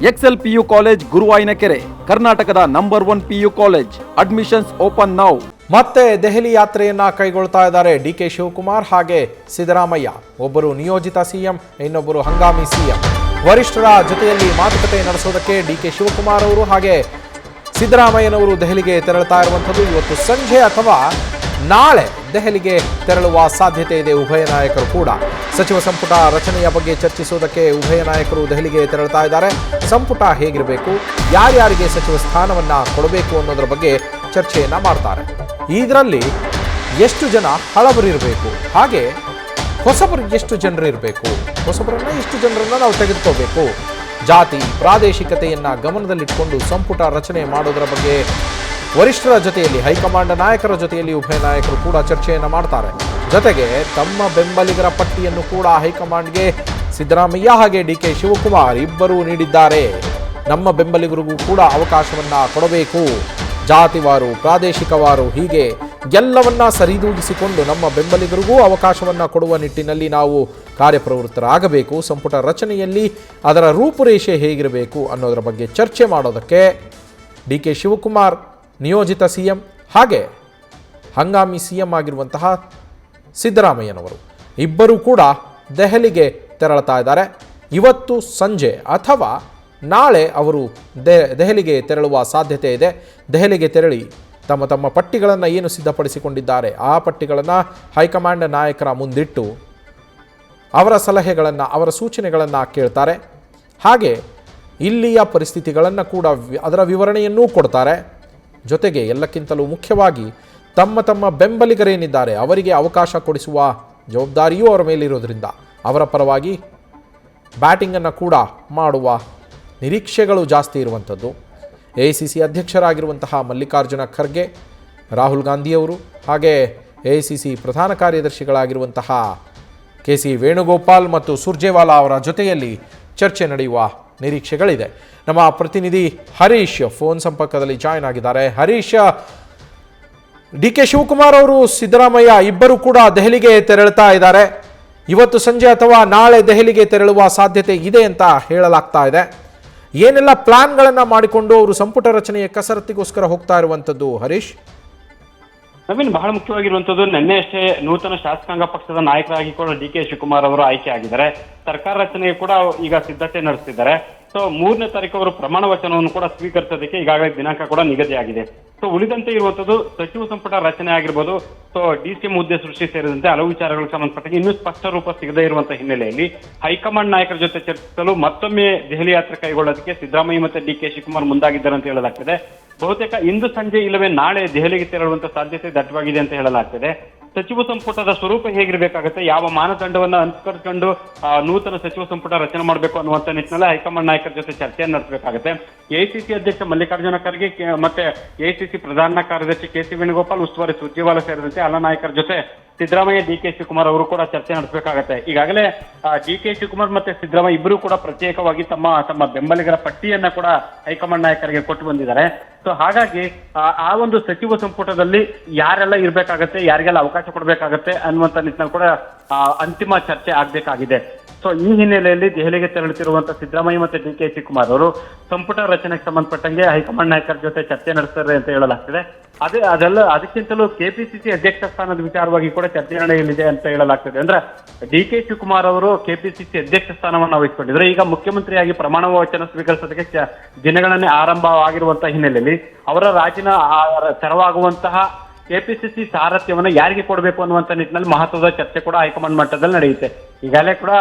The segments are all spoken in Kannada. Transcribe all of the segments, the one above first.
ಎಕ್ಸೆಲ್ ಪಿಯು ಕಾಲೇಜ್ ಗುರುವಾಯಿನಕೆರೆ, ಕರ್ನಾಟಕದ number 1 PU college. Admissions open now. ಮತ್ತೆ ದೆಹಲಿ ಯಾತ್ರೆಯನ್ನ ಕೈಗೊಳ್ತಾ ಇದ್ದಾರೆ ಡಿಕೆ ಶಿವಕುಮಾರ್ ಹಾಗೆ ಸಿದ್ದರಾಮಯ್ಯ. ಒಬ್ಬರು ನಿಯೋಜಿತ ಸಿಎಂ, ಇನ್ನೊಬ್ಬರು ಹಂಗಾಮಿ ಸಿಎಂ. ವರಿಷ್ಠರ ಜೊತೆಯಲ್ಲಿ ಮಾತುಕತೆ ನಡೆಸೋದಕ್ಕೆ ಡಿಕೆ ಶಿವಕುಮಾರ್ ಅವರು ಹಾಗೆ ಸಿದ್ದರಾಮಯ್ಯನವರು ದೆಹಲಿಗೆ ತೆರಳುತ್ತಾ ಇರುವಂಥದ್ದು. ಇವತ್ತು ಸಂಜೆ ಅಥವಾ ನಾಳೆ ದೆಹಲಿಗೆ ತೆರಳುವ ಸಾಧ್ಯತೆ ಇದೆ. ಉಭಯ ನಾಯಕರು ಕೂಡ ಸಚಿವ ಸಂಪುಟ ರಚನೆಯ ಬಗ್ಗೆ ಚರ್ಚಿಸುವುದಕ್ಕೆ ಉಭಯ ನಾಯಕರು ದೆಹಲಿಗೆ ತೆರಳುತ್ತಾ ಇದ್ದಾರೆ. ಸಂಪುಟ ಹೇಗಿರಬೇಕು, ಯಾರ್ಯಾರಿಗೆ ಸಚಿವ ಸ್ಥಾನವನ್ನ ಕೊಡಬೇಕು ಅನ್ನೋದರ ಬಗ್ಗೆ ಚರ್ಚೆಯನ್ನ ಮಾಡ್ತಾರೆ. ಇದರಲ್ಲಿ ಎಷ್ಟು ಜನ ಹಳಬರಿರಬೇಕು, ಹಾಗೆ ಹೊಸಬರಿಗೆ ಎಷ್ಟು ಜನರು ಇರಬೇಕು, ಹೊಸಬರನ್ನ ಎಷ್ಟು ಜನರನ್ನ ನಾವು ತೆಗೆದುಕೋಬೇಕು, ಜಾತಿ ಪ್ರಾದೇಶಿಕತೆಯನ್ನ ಗಮನದಲ್ಲಿಟ್ಟುಕೊಂಡು ಸಂಪುಟ ರಚನೆ ಮಾಡೋದರ ಬಗ್ಗೆ ವರಿಷ್ಠರ ಜೊತೆಯಲ್ಲಿ, ಹೈಕಮಾಂಡ್ ನಾಯಕರ ಜೊತೆಯಲ್ಲಿ ಉಭಯ ನಾಯಕರು ಕೂಡ ಚರ್ಚೆಯನ್ನು ಮಾಡ್ತಾರೆ. ಜೊತೆಗೆ ತಮ್ಮ ಬೆಂಬಲಿಗರ ಪಟ್ಟಿಯನ್ನು ಕೂಡ ಹೈಕಮಾಂಡ್ಗೆ ಸಿದ್ದರಾಮಯ್ಯ ಹಾಗೆ ಡಿಕೆ ಶಿವಕುಮಾರ್ ಇಬ್ಬರೂ ನೀಡಿದ್ದಾರೆ. ನಮ್ಮ ಬೆಂಬಲಿಗರಿಗೂ ಕೂಡ ಅವಕಾಶವನ್ನ ಕೊಡಬೇಕು, ಜಾತಿವಾರು ಪ್ರಾದೇಶಿಕವಾರು ಹೀಗೆ ಎಲ್ಲವನ್ನ ಸರಿದೂಗಿಸಿಕೊಂಡು ನಮ್ಮ ಬೆಂಬಲಿಗರಿಗೂ ಅವಕಾಶವನ್ನ ಕೊಡುವ ನಿಟ್ಟಿನಲ್ಲಿ ನಾವು ಕಾರ್ಯಪ್ರವೃತ್ತರಾಗಬೇಕು. ಸಂಪುಟ ರಚನೆಯಲ್ಲಿ ಅದರ ರೂಪುರೇಷೆ ಹೇಗಿರಬೇಕು ಅನ್ನೋದರ ಬಗ್ಗೆ ಚರ್ಚೆ ಮಾಡೋದಕ್ಕೆ ಡಿಕೆ ಶಿವಕುಮಾರ್ ನಿಯೋಜಿತ ಸಿಎಂ ಹಾಗೆ ಹಂಗಾಮಿ ಸಿಎಂ ಆಗಿರುವಂತಹ ಸಿದ್ದರಾಮಯ್ಯನವರು ಇಬ್ಬರೂ ಕೂಡ ದೆಹಲಿಗೆ ತೆರಳುತ್ತಾ ಇದ್ದಾರೆ. ಇವತ್ತು ಸಂಜೆ ಅಥವಾ ನಾಳೆ ಅವರು ದೆಹಲಿಗೆ ತೆರಳುವ ಸಾಧ್ಯತೆ ಇದೆ. ದೆಹಲಿಗೆ ತೆರಳಿ ತಮ್ಮ ತಮ್ಮ ಪಟ್ಟಿಗಳನ್ನು ಏನು ಸಿದ್ಧಪಡಿಸಿಕೊಂಡಿದ್ದಾರೆ ಆ ಪಟ್ಟಿಗಳನ್ನು ಹೈಕಮಾಂಡ್ ನಾಯಕರ ಮುಂದಿಟ್ಟು ಅವರ ಸಲಹೆಗಳನ್ನು, ಅವರ ಸೂಚನೆಗಳನ್ನು ಕೇಳ್ತಾರೆ. ಹಾಗೆ ಇಲ್ಲಿಯ ಪರಿಸ್ಥಿತಿಗಳನ್ನು ಕೂಡ ಅದರ ವಿವರಣೆಯನ್ನೂ ಕೊಡ್ತಾರೆ. ಜೊತೆಗೆ ಎಲ್ಲಕ್ಕಿಂತಲೂ ಮುಖ್ಯವಾಗಿ ತಮ್ಮ ತಮ್ಮ ಬೆಂಬಲಿಗರೇನಿದ್ದಾರೆ ಅವರಿಗೆ ಅವಕಾಶ ಕೊಡಿಸುವ ಜವಾಬ್ದಾರಿಯೂ ಅವರ ಮೇಲಿರೋದ್ರಿಂದ ಅವರ ಪರವಾಗಿ ಬ್ಯಾಟಿಂಗನ್ನು ಕೂಡ ಮಾಡುವ ನಿರೀಕ್ಷೆಗಳು ಜಾಸ್ತಿ ಇರುವಂಥದ್ದು. AICC ಅಧ್ಯಕ್ಷರಾಗಿರುವಂತಹ ಮಲ್ಲಿಕಾರ್ಜುನ ಖರ್ಗೆ, ರಾಹುಲ್ ಗಾಂಧಿಯವರು ಹಾಗೆ AICC ಪ್ರಧಾನ ಕಾರ್ಯದರ್ಶಿಗಳಾಗಿರುವಂತಹ KC ವೇಣುಗೋಪಾಲ್ ಮತ್ತು ಸುರ್ಜೇವಾಲಾ ಅವರ ಜೊತೆಯಲ್ಲಿ ಚರ್ಚೆ ನಡೆಯುವ ನಿರೀಕ್ಷೆಗಳಿದೆ. ನಮ್ಮ ಪ್ರತಿನಿಧಿ ಹರೀಶ್ ಫೋನ್ ಸಂಪರ್ಕದಲ್ಲಿ ಜಾಯ್ನ್ ಆಗಿದ್ದಾರೆ. ಹರೀಶ್, ಡಿಕೆ ಶಿವಕುಮಾರ್ ಅವರು ಸಿದ್ದರಾಮಯ್ಯ ಇಬ್ಬರು ಕೂಡ ದೆಹಲಿಗೆ ತೆರಳುತ್ತಾ ಇದ್ದಾರೆ. ಇವತ್ತು ಸಂಜೆ ಅಥವಾ ನಾಳೆ ದೆಹಲಿಗೆ ತೆರಳುವ ಸಾಧ್ಯತೆ ಇದೆ ಅಂತ ಹೇಳಲಾಗ್ತಾ ಇದೆ. ಏನೆಲ್ಲ ಪ್ಲಾನ್ಗಳನ್ನು ಮಾಡಿಕೊಂಡು ಅವರು ಸಂಪುಟ ರಚನೆಯ ಕಸರತ್ತಿಗೋಸ್ಕರ ಹೋಗ್ತಾ ಇರುವಂಥದ್ದು ಹರೀಶ್? ನವೀನ್, ಬಹಳ ಮುಖ್ಯವಾಗಿರುವಂತದ್ದು ನಿನ್ನೆ ಅಷ್ಟೇ ನೂತನ ಶಾಸಕಾಂಗ ಪಕ್ಷದ ನಾಯಕರಾಗಿ ಕೂಡ ಡಿಕೆ ಶಿವಕುಮಾರ್ ಅವರು ಆಯ್ಕೆ ಆಗಿದ್ದಾರೆ. ಸರ್ಕಾರ ರಚನೆಗೆ ಕೂಡ ಈಗ ಸಿದ್ಧತೆ ನಡೆಸ್ತಿದ್ದಾರೆ. ಸೊ 3ನೇ ತಾರೀಕು ಅವರು ಪ್ರಮಾಣ ವಚನವನ್ನು ಕೂಡ ಸ್ವೀಕರಿಸೋದಕ್ಕೆ ಈಗಾಗಲೇ ದಿನಾಂಕ ಕೂಡ ನಿಗದಿಯಾಗಿದೆ. ಸೊ ಉಳಿದಂತೆ ಇರುವಂತದ್ದು ಸಚಿವ ಸಂಪುಟ ರಚನೆ ಆಗಿರ್ಬೋದು, ಸೊ DCM ಹುದ್ದೆ ಸೃಷ್ಟಿ ಸೇರಿದಂತೆ ಹಲವು ವಿಚಾರಗಳಿಗೆ ಸಂಬಂಧಪಟ್ಟ ಇನ್ನೂ ಸ್ಪಷ್ಟ ರೂಪ ಸಿಗದೇ ಇರುವಂತಹ ಹಿನ್ನೆಲೆಯಲ್ಲಿ ಹೈಕಮಾಂಡ್ ನಾಯಕರ ಜೊತೆ ಚರ್ಚಿಸಲು ಮತ್ತೊಮ್ಮೆ ದೆಹಲಿ ಯಾತ್ರೆ ಕೈಗೊಳ್ಳೋದಕ್ಕೆ ಸಿದ್ದರಾಮಯ್ಯ ಮತ್ತೆ ಡಿಕೆ ಶಿವಕುಮಾರ್ ಮುಂದಾಗಿದ್ದಾರೆ ಅಂತ ಹೇಳಲಾಗ್ತದೆ. ಬಹುತೇಕ ಇಂದು ಸಂಜೆ ಇಲ್ಲವೇ ನಾಳೆ ದೆಹಲಿಗೆ ತೆರಳುವಂತ ಸಾಧ್ಯತೆ ದಟ್ಟವಾಗಿದೆ ಅಂತ ಹೇಳಲಾಗ್ತದೆ. ಸಚಿವ ಸಂಪುಟದ ಸ್ವರೂಪ ಹೇಗಿರಬೇಕಾಗುತ್ತೆ, ಯಾವ ಮಾನದಂಡವನ್ನ ಅನುಸರಿಸಿಕೊಂಡು ನೂತನ ಸಚಿವ ಸಂಪುಟ ರಚನೆ ಮಾಡಬೇಕು ಅನ್ನುವಂತ ನಿಟ್ಟಿನಲ್ಲಿ ಹೈಕಮಾಂಡ್ ನಾಯಕರ ಜೊತೆ ಚರ್ಚೆಯನ್ನು ನಡೆಸಬೇಕಾಗುತ್ತೆ. AICC ಅಧ್ಯಕ್ಷ ಮಲ್ಲಿಕಾರ್ಜುನ ಖರ್ಗೆ ಮತ್ತೆ AICC ಪ್ರಧಾನ ಕಾರ್ಯದರ್ಶಿ KC ವೇಣುಗೋಪಾಲ್, ಉಸ್ತುವಾರಿ ಸುರ್ಜೇವಾಲಾ ಸೇರಿದಂತೆ ಎಲ್ಲ ನಾಯಕರ ಜೊತೆ ಸಿದ್ದರಾಮಯ್ಯ ಡಿಕೆ ಶಿವಕುಮಾರ್ ಅವರು ಕೂಡ ಚರ್ಚೆ ನಡೆಸಬೇಕಾಗತ್ತೆ. ಈಗಾಗಲೇ ಡಿಕೆ ಶಿವಕುಮಾರ್ ಮತ್ತೆ ಸಿದ್ದರಾಮಯ್ಯ ಇಬ್ಬರು ಕೂಡ ಪ್ರತ್ಯೇಕವಾಗಿ ತಮ್ಮ ಬೆಂಬಲಿಗರ ಪಟ್ಟಿಯನ್ನ ಕೂಡ ಹೈಕಮಾಂಡ್ ನಾಯಕರಿಗೆ ಕೊಟ್ಟು ಬಂದಿದ್ದಾರೆ. ಸೊ ಹಾಗಾಗಿ ಆ ಒಂದು ಸಚಿವ ಸಂಪುಟದಲ್ಲಿ ಯಾರೆಲ್ಲ ಇರ್ಬೇಕಾಗತ್ತೆ, ಯಾರಿಗೆಲ್ಲ ಅವಕಾಶ ಕೊಡಬೇಕಾಗತ್ತೆ ಅನ್ನುವಂತ ನಿಟ್ಟಿನಲ್ಲಿ ಕೂಡ ಅಂತಿಮ ಚರ್ಚೆ ಆಗ್ಬೇಕಾಗಿದೆ. ಸೊ ಈ ಹಿನ್ನೆಲೆಯಲ್ಲಿ ದೆಹಲಿಗೆ ತೆರಳುತ್ತಿರುವಂತಹ ಸಿದ್ದರಾಮಯ್ಯ ಮತ್ತೆ ಡಿಕೆ ಶಿವಕುಮಾರ್ ಅವರು ಸಂಪುಟ ರಚನೆಗೆ ಸಂಬಂಧಪಟ್ಟಂಗೆ ಹೈಕಮಾಂಡ್ ನಾಯಕರ ಜೊತೆ ಚರ್ಚೆ ನಡೆಸ್ತಾರೆ ಅಂತ ಹೇಳಲಾಗ್ತದೆ. ಅದಕ್ಕಿಂತಲೂ KPCC ಅಧ್ಯಕ್ಷ ಸ್ಥಾನದ ವಿಚಾರವಾಗಿ ಕೂಡ ಚರ್ಚೆ ನಡೆಯಲಿದೆ ಅಂತ ಹೇಳಲಾಗ್ತದೆ. ಅಂದ್ರೆ ಡಿಕೆ ಶಿವಕುಮಾರ್ ಅವರು KPCC ಅಧ್ಯಕ್ಷ ಸ್ಥಾನವನ್ನು ವಹಿಸಿಕೊಂಡಿದ್ರೆ ಈಗ ಮುಖ್ಯಮಂತ್ರಿಯಾಗಿ ಪ್ರಮಾಣ ವಚನ ಸ್ವೀಕರಿಸೋದಕ್ಕೆ ದಿನಗಳನ್ನೇ ಆರಂಭವಾಗಿರುವಂತಹ ಹಿನ್ನೆಲೆಯಲ್ಲಿ ಅವರ ರಾಜಿನ ತೆರವಾಗುವಂತಹ KPCC ಸಾರಥ್ಯವನ್ನು ಯಾರಿಗೆ ಕೊಡಬೇಕು ಅನ್ನುವಂತ ನಿಟ್ಟಿನಲ್ಲಿ ಮಹತ್ವದ ಚರ್ಚೆ ಕೂಡ ಹೈಕಮಾಂಡ್ ಮಟ್ಟದಲ್ಲಿ ನಡೆಯುತ್ತೆ. ಈಗಾಗಲೇ ಕೂಡ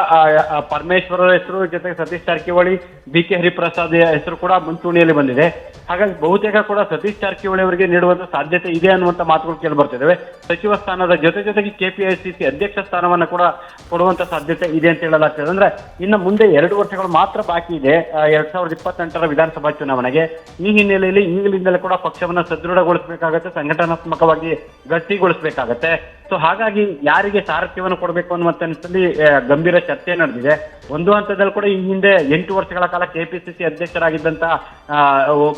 ಪರಮೇಶ್ವರ ಹೆಸರು ಜೊತೆಗೆ ಸತೀಶ್ ಜಾರಕಿಹೊಳಿ, BK ಹರಿಪ್ರಸಾದ್ ಹೆಸರು ಕೂಡ ಮುಂಚೂಣಿಯಲ್ಲಿ ಬಂದಿದೆ. ಹಾಗಾಗಿ ಬಹುತೇಕ ಕೂಡ ಸತೀಶ್ ಜಾರಕಿಹೊಳಿ ಅವರಿಗೆ ನೀಡುವಂತ ಸಾಧ್ಯತೆ ಇದೆ ಅನ್ನುವಂತ ಮಾತುಗಳು ಕೇಳಿ ಬರ್ತಿದ್ದಾವೆ. ಸಚಿವ ಸ್ಥಾನದ ಜೊತೆಗೆ KPICC ಅಧ್ಯಕ್ಷ ಸ್ಥಾನವನ್ನ ಕೂಡ ಕೊಡುವಂತ ಸಾಧ್ಯತೆ ಇದೆ ಅಂತ ಹೇಳಲಾಗ್ತದೆ. ಅಂದ್ರೆ ಇನ್ನು ಮುಂದೆ 2 ವರ್ಷಗಳು ಮಾತ್ರ ಬಾಕಿ ಇದೆ 2028ರ ವಿಧಾನಸಭಾ ಚುನಾವಣೆಗೆ. ಈ ಹಿನ್ನೆಲೆಯಲ್ಲಿ ಈಗಲಿಂದಲೇ ಕೂಡ ಪಕ್ಷವನ್ನ ಸದೃಢಗೊಳಿಸಬೇಕಾಗತ್ತೆ, ಸಂಘಟನಾತ್ಮಕವಾಗಿ ಗಟ್ಟಿಗೊಳಿಸಬೇಕಾಗತ್ತೆ. ಸೊ ಹಾಗಾಗಿ ಯಾರಿಗೆ ಸಾರಥ್ಯವನ್ನು ಕೊಡಬೇಕು ಅನ್ನುವಂತ ನಿಟ್ಟಿನಲ್ಲಿ ಗಂಭೀರ ಚರ್ಚೆ ನಡೆದಿದೆ. ಒಂದು ಹಂತದಲ್ಲಿ ಕೂಡ ಈ ಹಿಂದೆ 8 ವರ್ಷಗಳ ಕಾಲ KPCC ಅಧ್ಯಕ್ಷರಾಗಿದ್ದಂತ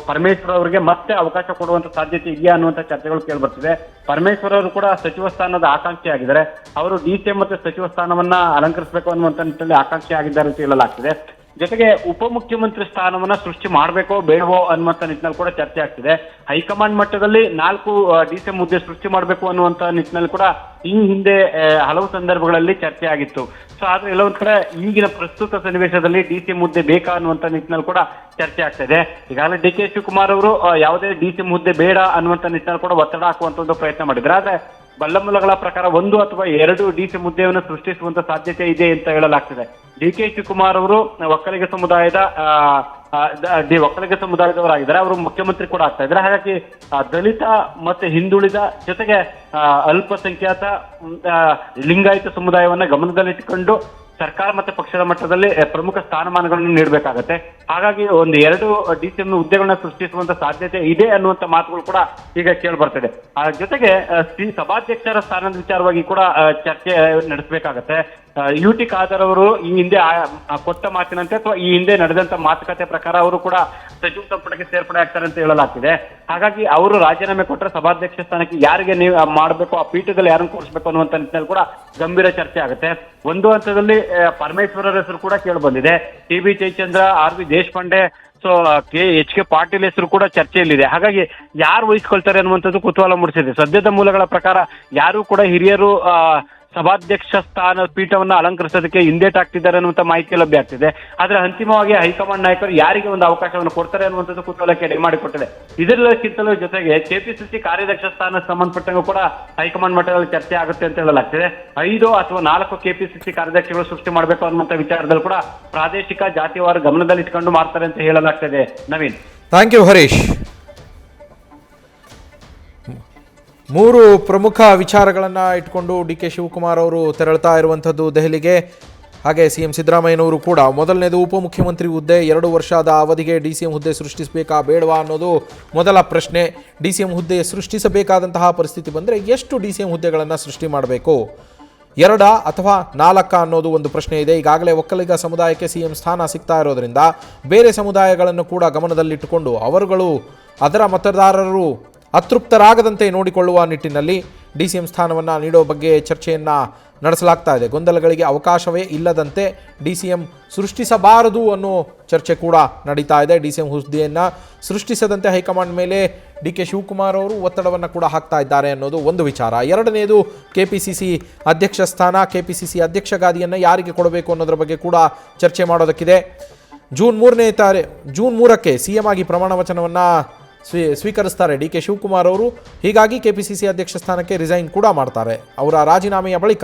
ಪರಮೇಶ್ವರ್ ಅವರಿಗೆ ಮತ್ತೆ ಅವಕಾಶ ಕೊಡುವಂತ ಸಾಧ್ಯತೆ ಇದೆಯಾ ಅನ್ನುವಂತ ಚರ್ಚೆಗಳು ಕೇಳಿ ಬರ್ತಿದೆ. ಪರಮೇಶ್ವರ್ ಅವರು ಕೂಡ ಸಚಿವ ಸ್ಥಾನದ ಆಕಾಂಕ್ಷಿ ಆಗಿದ್ದಾರೆ. ಅವರು DCM ಮತ್ತೆ ಸಚಿವ ಸ್ಥಾನವನ್ನ ಅಲಂಕರಿಸಬೇಕು ಅನ್ನುವಂತ ನಿಟ್ಟಿನಲ್ಲಿ ಆಕಾಂಕ್ಷಿ ಆಗಿದ್ದಾರೆ ಅಂತ ಹೇಳಲಾಗ್ತಿದೆ. ಜೊತೆಗೆ ಉಪಮುಖ್ಯಮಂತ್ರಿ ಸ್ಥಾನವನ್ನ ಸೃಷ್ಟಿ ಮಾಡಬೇಕೋ ಬೇಡವೋ ಅನ್ನುವಂತ ನಿಟ್ಟಿನಲ್ಲಿ ಕೂಡ ಚರ್ಚೆ ಆಗ್ತಿದೆ. ಹೈಕಮಾಂಡ್ ಮಟ್ಟದಲ್ಲಿ 4 DCM ಹುದ್ದೆ ಸೃಷ್ಟಿ ಮಾಡಬೇಕು ಅನ್ನುವಂತ ನಿಟ್ಟಿನಲ್ಲಿ ಕೂಡ ಈ ಹಿಂದೆ ಹಲವು ಸಂದರ್ಭಗಳಲ್ಲಿ ಚರ್ಚೆ ಆಗಿತ್ತು. ಸೊ ಆದ್ರೆ ಎಲ್ಲೊಂದ್ ಕಡೆ ಈಗಿನ ಪ್ರಸ್ತುತ ಸನ್ನಿವೇಶದಲ್ಲಿ DCM ಹುದ್ದೆ ಬೇಕಾ ಅನ್ನುವಂತ ನಿಟ್ಟಿನಲ್ಲಿ ಕೂಡ ಚರ್ಚೆ ಆಗ್ತಾ ಇದೆ. ಈಗಾಗಲೇ DK ಶಿವಕುಮಾರ್ ಅವರು ಯಾವುದೇ DCM ಹುದ್ದೆ ಬೇಡ ಅನ್ನುವಂತ ನಿಟ್ಟಿನಲ್ಲಿ ಕೂಡ ಒತ್ತಡ ಹಾಕುವಂತ ಒಂದು ಪ್ರಯತ್ನ ಮಾಡಿದ್ರು. ಆದ್ರೆ ಬಲ್ಲಮೂಲಗಳ ಪ್ರಕಾರ 1 ಅಥವಾ 2 DCM ಹುದ್ದೆಯನ್ನು ಸೃಷ್ಟಿಸುವಂತ ಸಾಧ್ಯತೆ ಇದೆ ಅಂತ ಹೇಳಲಾಗ್ತಿದೆ. DK ಶಿವಕುಮಾರ್ ಅವರು ಒಕ್ಕಲಿಗ ಸಮುದಾಯದವರಾಗಿದ್ದಾರೆ. ಅವರು ಮುಖ್ಯಮಂತ್ರಿ ಕೂಡ ಆಗ್ತಾ ಇದ್ದಾರೆ. ಹಾಗಾಗಿ ದಲಿತ ಮತ್ತೆ ಹಿಂದುಳಿದ ಜೊತೆಗೆ ಅಲ್ಪಸಂಖ್ಯಾತ ಲಿಂಗಾಯತ ಸಮುದಾಯವನ್ನ ಗಮನದಲ್ಲಿಟ್ಟುಕೊಂಡು ಸರ್ಕಾರ ಮತ್ತೆ ಪಕ್ಷದ ಮಟ್ಟದಲ್ಲಿ ಪ್ರಮುಖ ಸ್ಥಾನಮಾನಗಳನ್ನು ನೀಡಬೇಕಾಗತ್ತೆ. ಹಾಗಾಗಿ 1-2 DCM ಹುದ್ದೆಗಳನ್ನ ಸೃಷ್ಟಿಸುವಂತ ಸಾಧ್ಯತೆ ಇದೆ ಅನ್ನುವಂತ ಮಾತುಗಳು ಕೂಡ ಈಗ ಕೇಳಿ ಬರ್ತಿದೆ. ಜೊತೆಗೆ ಸಭಾಧ್ಯಕ್ಷರ ಸ್ಥಾನದ ವಿಚಾರವಾಗಿ ಕೂಡ ಚರ್ಚೆ ನಡೆಸಬೇಕಾಗತ್ತೆ. UT ಖಾದರ್ ಅವರು ಈ ಹಿಂದೆ ಕೊಟ್ಟ ಮಾತಿನಂತೆ ಅಥವಾ ಈ ಹಿಂದೆ ನಡೆದಂತ ಮಾತುಕತೆ ಪ್ರಕಾರ ಅವರು ಕೂಡ ಸಚಿವ ಸಂಪುಟಕ್ಕೆ ಸೇರ್ಪಡೆ ಆಗ್ತಾರೆ ಅಂತ ಹೇಳಲಾಗ್ತಿದೆ. ಹಾಗಾಗಿ ಅವರು ರಾಜೀನಾಮೆ ಕೊಟ್ಟರೆ ಸಭಾಧ್ಯಕ್ಷ ಸ್ಥಾನಕ್ಕೆ ಯಾರಿಗೆ ನೀವು ಮಾಡಬೇಕು, ಆ ಪೀಠದಲ್ಲಿ ಯಾರನ್ನು ಕೂರಿಸಬೇಕು ಅನ್ನುವಂತ ನಿಟ್ಟಿನಲ್ಲಿ ಕೂಡ ಗಂಭೀರ ಚರ್ಚೆ ಆಗುತ್ತೆ. ಒಂದು ಹಂತದಲ್ಲಿ ಪರಮೇಶ್ವರರ ಹೆಸರು ಕೂಡ ಕೇಳಿ ಬಂದಿದೆ. TB Jayachandra, RV Deshpande, so HK Patil ಹೆಸರು ಕೂಡ ಚರ್ಚೆಯಲ್ಲಿದೆ. ಹಾಗಾಗಿ ಯಾರು ವಹಿಸ್ಕೊಳ್ತಾರೆ ಅನ್ನುವಂಥದ್ದು ಕುತೂಹಲ ಮೂಡಿಸಿದೆ. ಸದ್ಯದ ಮೂಲಗಳ ಪ್ರಕಾರ ಯಾರು ಕೂಡ ಹಿರಿಯರು ಸಭಾಧ್ಯಕ್ಷ ಸ್ಥಾನ ಪೀಠವನ್ನ ಅಲಂಕರಿಸೋದಕ್ಕೆ ಹಿಂದೇಟಾಗ್ತಿದ್ದಾರೆ ಅನ್ನುವಂಥ ಮಾಹಿತಿ ಲಭ್ಯ ಆಗ್ತಿದೆ. ಆದ್ರೆ ಅಂತಿಮವಾಗಿ ಹೈಕಮಾಂಡ್ ನಾಯಕರು ಯಾರಿಗೆ ಒಂದು ಅವಕಾಶವನ್ನು ಕೊಡ್ತಾರೆ ಅನ್ನುವಂಥದ್ದು ಕುತೂಹಲಕ್ಕೆ ಎಡೆ ಮಾಡಿಕೊಟ್ಟಿದೆ. ಇದೆಲ್ಲಕ್ಕಿಂತಲೂ ಜೊತೆಗೆ KPCC ಕಾರ್ಯಾಧ್ಯಕ್ಷ ಸ್ಥಾನ ಸಂಬಂಧಪಟ್ಟಂಗೂ ಕೂಡ ಹೈಕಮಾಂಡ್ ಮಟ್ಟದಲ್ಲಿ ಚರ್ಚೆ ಆಗುತ್ತೆ ಅಂತ ಹೇಳಲಾಗ್ತಿದೆ. 5 ಅಥವಾ 4 KPCC ಕಾರ್ಯಾಧ್ಯಕ್ಷಗಳು ಸೃಷ್ಟಿ ಮಾಡಬೇಕು ಅನ್ನುವಂಥ ವಿಚಾರದಲ್ಲಿ ಕೂಡ ಪ್ರಾದೇಶಿಕ ಜಾತಿವಾರ ಗಮನದಲ್ಲಿ ಇಟ್ಕೊಂಡು ಮಾಡ್ತಾರೆ ಅಂತ ಹೇಳಲಾಗ್ತಿದೆ. Naveen, thank you Harish. 3 ಪ್ರಮುಖ ವಿಚಾರಗಳನ್ನು ಇಟ್ಕೊಂಡು DK ಶಿವಕುಮಾರ್ ಅವರು ತೆರಳ್ತಾ ಇರುವಂಥದ್ದು ದೆಹಲಿಗೆ. ಹಾಗೆ CM ಸಿದ್ದರಾಮಯ್ಯನವರು ಕೂಡ ಮೊದಲನೇದು ಉಪಮುಖ್ಯಮಂತ್ರಿ ಹುದ್ದೆ 2 ವರ್ಷದ ಅವಧಿಗೆ DCM ಹುದ್ದೆ ಸೃಷ್ಟಿಸಬೇಕಾ ಬೇಡವಾ ಅನ್ನೋದು ಮೊದಲ ಪ್ರಶ್ನೆ. DCM ಹುದ್ದೆ ಸೃಷ್ಟಿಸಬೇಕಾದಂತಹ ಪರಿಸ್ಥಿತಿ ಬಂದರೆ ಎಷ್ಟು DCM ಹುದ್ದೆಗಳನ್ನು ಸೃಷ್ಟಿ ಮಾಡಬೇಕು, 2 ಅಥವಾ 4 ಅನ್ನೋದು ಒಂದು ಪ್ರಶ್ನೆ ಇದೆ. ಈಗಾಗಲೇ ಒಕ್ಕಲಿಗ ಸಮುದಾಯಕ್ಕೆ CM ಸ್ಥಾನ ಸಿಗ್ತಾ ಇರೋದ್ರಿಂದ ಬೇರೆ ಸಮುದಾಯಗಳನ್ನು ಕೂಡ ಗಮನದಲ್ಲಿಟ್ಟುಕೊಂಡು ಅವರುಗಳು ಅದರ ಮತದಾರರು ಅತೃಪ್ತರಾಗದಂತೆ ನೋಡಿಕೊಳ್ಳುವ ನಿಟ್ಟಿನಲ್ಲಿ DCM ಸ್ಥಾನವನ್ನು ನೀಡೋ ಬಗ್ಗೆ ಚರ್ಚೆಯನ್ನು ನಡೆಸಲಾಗ್ತಾ ಇದೆ. ಗೊಂದಲಗಳಿಗೆ ಅವಕಾಶವೇ ಇಲ್ಲದಂತೆ DCM ಸೃಷ್ಟಿಸಬಾರದು ಅನ್ನೋ ಚರ್ಚೆ ಕೂಡ ನಡೀತಾ ಇದೆ. DCM ಹುದ್ದೆಯನ್ನು ಸೃಷ್ಟಿಸದಂತೆ ಹೈಕಮಾಂಡ್ ಮೇಲೆ DK ಶಿವಕುಮಾರ್ ಅವರು ಒತ್ತಡವನ್ನು ಕೂಡ ಹಾಕ್ತಾ ಇದ್ದಾರೆ ಅನ್ನೋದು ಒಂದು ವಿಚಾರ. ಎರಡನೇದು KPCC ಅಧ್ಯಕ್ಷ ಸ್ಥಾನ, KPCC ಅಧ್ಯಕ್ಷ ಗಾದಿಯನ್ನು ಯಾರಿಗೆ ಕೊಡಬೇಕು ಅನ್ನೋದ್ರ ಬಗ್ಗೆ ಕೂಡ ಚರ್ಚೆ ಮಾಡೋದಕ್ಕಿದೆ. ಜೂನ್ 3ಕ್ಕೆ CM ಆಗಿ ಪ್ರಮಾಣ ವಚನವನ್ನು ಸ್ವೀಕರಿಸ್ತಾರೆ DK ಶಿವಕುಮಾರ್ ಅವರು. ಹೀಗಾಗಿ KPCC ಅಧ್ಯಕ್ಷ ಸ್ಥಾನಕ್ಕೆ ರಿಸೈನ್ ಕೂಡ ಮಾಡ್ತಾರೆ. ಅವರ ರಾಜೀನಾಮೆಯ ಬಳಿಕ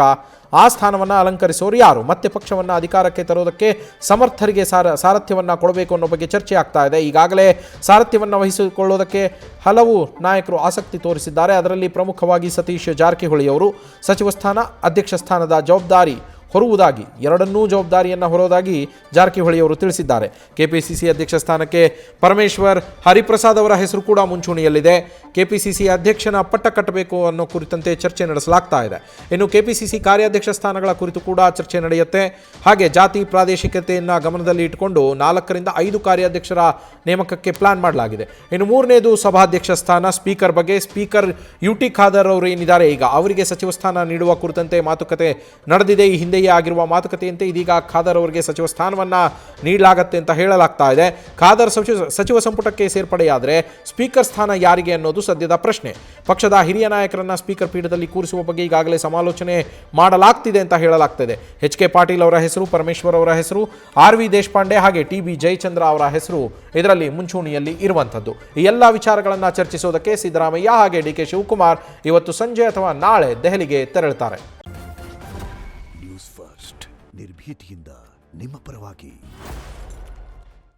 ಆ ಸ್ಥಾನವನ್ನು ಅಲಂಕರಿಸೋರು ಯಾರು, ಮತ್ತೆ ಪಕ್ಷವನ್ನು ಅಧಿಕಾರಕ್ಕೆ ತರೋದಕ್ಕೆ ಸಮರ್ಥರಿಗೆ ಸಾರಥ್ಯವನ್ನು ಕೊಡಬೇಕು ಅನ್ನೋ ಬಗ್ಗೆ ಚರ್ಚೆ ಆಗ್ತಾ ಇದೆ. ಈಗಾಗಲೇ ಸಾರಥ್ಯವನ್ನು ವಹಿಸಿಕೊಳ್ಳೋದಕ್ಕೆ ಹಲವು ನಾಯಕರು ಆಸಕ್ತಿ ತೋರಿಸಿದ್ದಾರೆ. ಅದರಲ್ಲಿ ಪ್ರಮುಖವಾಗಿ ಸತೀಶ್ ಜಾರಕಿಹೊಳಿ ಅವರು ಸಚಿವ ಸ್ಥಾನ, ಅಧ್ಯಕ್ಷ ಸ್ಥಾನದ ಜವಾಬ್ದಾರಿ ಹೊರುವುದಾಗಿ, ಎರಡನ್ನೂ ಜವಾಬ್ದಾರಿಯನ್ನು ಹೊರೋದಾಗಿ ಜಾರಕಿಹೊಳಿ ಅವರು ತಿಳಿಸಿದ್ದಾರೆ. KPCC ಅಧ್ಯಕ್ಷ ಸ್ಥಾನಕ್ಕೆ ಪರಮೇಶ್ವರ್, ಹರಿಪ್ರಸಾದ್ ಅವರ ಹೆಸರು ಕೂಡ ಮುಂಚೂಣಿಯಲ್ಲಿದೆ. KPCC ಅಧ್ಯಕ್ಷನ ಪಟ್ಟ ಕಟ್ಟಬೇಕು ಅನ್ನೋ ಕುರಿತಂತೆ ಚರ್ಚೆ ನಡೆಸಲಾಗ್ತಾ ಇದೆ. ಇನ್ನು KPCC ಕಾರ್ಯಾಧ್ಯಕ್ಷ ಸ್ಥಾನಗಳ ಕುರಿತು ಕೂಡ ಚರ್ಚೆ ನಡೆಯುತ್ತೆ. ಹಾಗೆ ಜಾತಿ ಪ್ರಾದೇಶಿಕತೆಯನ್ನು ಗಮನದಲ್ಲಿ ಇಟ್ಟುಕೊಂಡು 4ರಿಂದ 5 ಕಾರ್ಯಾಧ್ಯಕ್ಷರ ನೇಮಕಕ್ಕೆ ಪ್ಲಾನ್ ಮಾಡಲಾಗಿದೆ. ಇನ್ನು 3ನೇದು ಸಭಾಧ್ಯಕ್ಷ ಸ್ಥಾನ. ಸ್ಪೀಕರ್ ಬಗ್ಗೆ ಸ್ಪೀಕರ್ UT ಖಾದರ್ ಅವರು ಏನಿದ್ದಾರೆ, ಈಗ ಅವರಿಗೆ ಸಚಿವ ಸ್ಥಾನ ನೀಡುವ ಕುರಿತಂತೆ ಮಾತುಕತೆ ನಡೆದಿದೆ. ಈ ಹಿಂದೆಯೇ ಆಗಿರುವ ಮಾತುಕತೆಯಂತೆ ಇದೀಗ ಖಾದರ್ ಅವರಿಗೆ ಸಚಿವ ಸ್ಥಾನವನ್ನು ನೀಡಲಾಗತ್ತೆ ಅಂತ ಹೇಳಲಾಗ್ತಾ ಇದೆ. ಖಾದರ್ ಸಚಿವ ಸಂಪುಟಕ್ಕೆ ಸೇರ್ಪಡೆಯಾದರೆ ಸ್ಪೀಕರ್ ಸ್ಥಾನ ಯಾರಿಗೆ ಅನ್ನೋದು ಸದ್ಯದ ಪ್ರಶ್ನೆ. ಪಕ್ಷದ ಹಿರಿಯ ನಾಯಕರನ್ನ ಸ್ಪೀಕರ್ ಪೀಠದಲ್ಲಿ ಕೂರಿಸುವ ಬಗ್ಗೆ ಈಗಾಗಲೇ ಸಮಾಲೋಚನೆ ಮಾಡಲಾಗ್ತಿದೆ ಅಂತ ಹೇಳಲಾಗ್ತಿದೆ. HK ಪಾಟೀಲ್ ಅವರ ಹೆಸರು, ಪರಮೇಶ್ವರ್ ಅವರ ಹೆಸರು, RV ದೇಶಪಾಂಡೆ ಹಾಗೆ TB ಜಯಚಂದ್ರ ಅವರ ಹೆಸರು ಇದರಲ್ಲಿ ಮುಂಚೂಣಿಯಲ್ಲಿ ಇರುವಂಥದ್ದು. ಈ ಎಲ್ಲ ವಿಚಾರಗಳನ್ನು ಚರ್ಚಿಸೋದಕ್ಕೆ ಸಿದ್ದರಾಮಯ್ಯ ಹಾಗೆ DK ಶಿವಕುಮಾರ್ ಇವತ್ತು ಸಂಜೆ ಅಥವಾ ನಾಳೆ ದೆಹಲಿಗೆ ತೆರಳುತ್ತಾರೆ. ನ್ಯೂಸ್ ಫಸ್ಟ್ ನಿರ್ಭೀತಿಯಿಂದ ನಿಮ್ಮ ಪರವಾಗಿ.